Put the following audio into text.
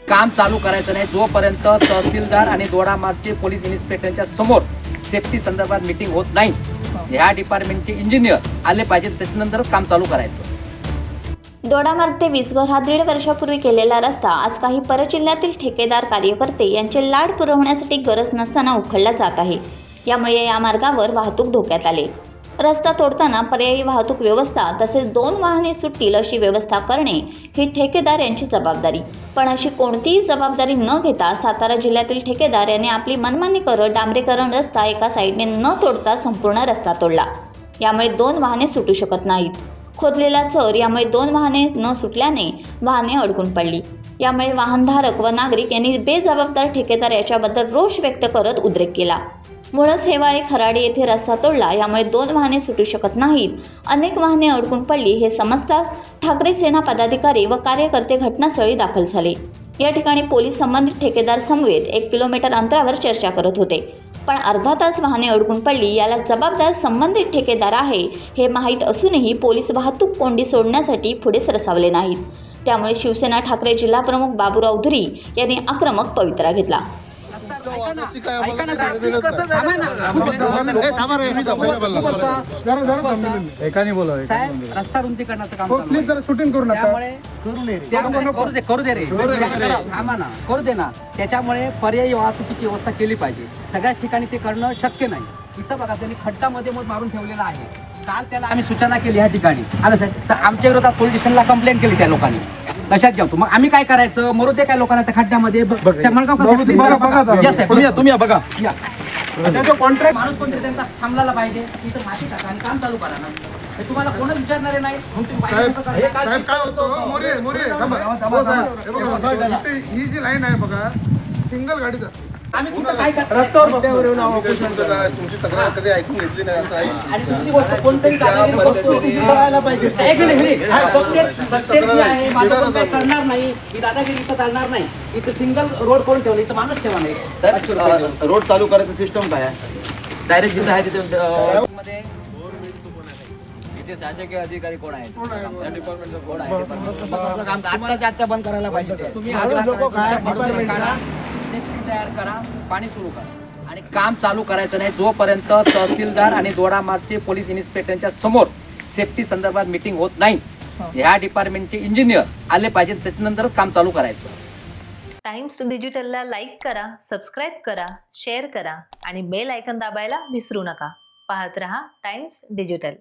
काम चालू करायचं नाही जोपर्यंत तहसीलदार आणि दोडामार्गचे पोलीस इन्स्पेक्टरच्या समोर सेफ्टी संदर्भात मीटिंग होत नाही. ह्या डिपार्टमेंटचे इंजिनियर आले पाहिजेत, त्याच्यानंतरच काम चालू करायचं. दोडामार्ग ते विसघर हा 1.5 वर्षापूर्वी केलेला रस्ता आज काही परजिल्ह्यातील ठेकेदार कार्यकर्ते यांचे लाड पुरवण्यासाठी गरज नसताना उखडला जात आहे. यामुळे या मार्गावर वाहतूक धोक्यात आले. रस्ता तोडताना पर्यायी वाहतूक व्यवस्था तसेच 2 वाहने सुटतील अशी व्यवस्था करणे ही ठेकेदार यांची जबाबदारी. पण अशी कोणतीही जबाबदारी न घेता सातारा जिल्ह्यातील ठेकेदार यांनी आपली मनमानी करत डांबरीकरण रस्ता एका साईडने न तोडता संपूर्ण रस्ता तोडला. यामुळे 2 वाहने सुटू शकत नाहीत. खोदलेला चर यामुळे 2 वाहने न सुटल्याने वाहने अडकून पडली. यामुळे वाहनधारक व नागरिक यांनी बेजबाबदार ठेकेदार याच्याबद्दल रोष व्यक्त करत उद्रेक केला. मुळस हेवाळे खराडे येथे रस्ता तोडला, यामुळे 2 वाहने सुटू शकत नाहीत. अनेक वाहने अडकून पडली हे समजताच ठाकरे सेना पदाधिकारी व कार्यकर्ते घटनास्थळी दाखल झाले. या ठिकाणी पोलीस संबंधित ठेकेदार समवेत 1 किलोमीटर अंतरावर चर्चा करत होते. पण अर्धा तास वाहने अडकून पडली. याला जबाबदार संबंधित ठेकेदार आहे हे माहीत असूनही पोलीस वाहतूक कोंडी सोडण्यासाठी पुढे सरसावले नाहीत. त्यामुळे शिवसेना ठाकरे जिल्हाप्रमुख बाबूराव धुरी यांनी आक्रमक पवित्रा घेतला. रस्ता रुंदीकरणाचं काम करू दे ना. त्याच्यामुळे पर्यायी वाहतुकीची व्यवस्था केली पाहिजे. सगळ्याच ठिकाणी ते करणं शक्य नाही. इथं बघा त्यांनी खड्डामध्ये मारून ठेवलेला आहे. काल त्याला आम्ही सूचना केली ह्या ठिकाणी आलं साहेब, तर आमच्या विरोधात पोलीस स्टेशनला कंप्लेंट केली त्या लोकांनी. लक्षात घ्या. मग आम्ही काय करायचं, मरू दे काय लोकांना त्या खड्ड्यामध्ये. तुम्ही बघा कॉन्ट्रॅक्ट माणूस कोणतरी त्यांचा थांबला पाहिजे. तिथं माती टाका आणि काम चालू करा ना. तुम्हाला कोणच विचारणारे नाही. ही जी लाईन आहे बघा, सिंगल गाडीचा आम्ही कुठं काय तुमची तक्रार कधी ऐकून घेतली नाही असं आहे. आणि दुसरी गोष्ट कोणतरी करणार नाही. ही दादागिरी इथं चालणार नाही. इथं सिंगल रोड कोण ठेवलं, इथं माणूस ठेवा नाही. रोड चालू करायचं सिस्टम काय आहे, डायरेक्ट जिथं आहे तिथे मध्ये इथे शासकीय अधिकारी कोण आहेत, डिपार्टमेंटचं कोण आहे, आत्ता बंद करायला पाहिजे. तुम्ही तयार करा, पाणी सुरू करा आणि काम चालू करायचं नाही जोपर्यंत तहसीलदार आणि दोडामार्गचे पोलीस इन्स्पेक्टरच्या समोर सेफ्टी संदर्भात मीटिंग होत नाही. ह्या डिपार्टमेंटचे इंजिनियर आले पाहिजेत, त्याच्यानंतरच काम चालू करायचं. टाइम्स डिजिटलला लाईक करा, सबस्क्राईब करा, शेअर करा आणि बेल आयकॉन दाबायला विसरू नका. पाहत रहा टाइम्स डिजिटल.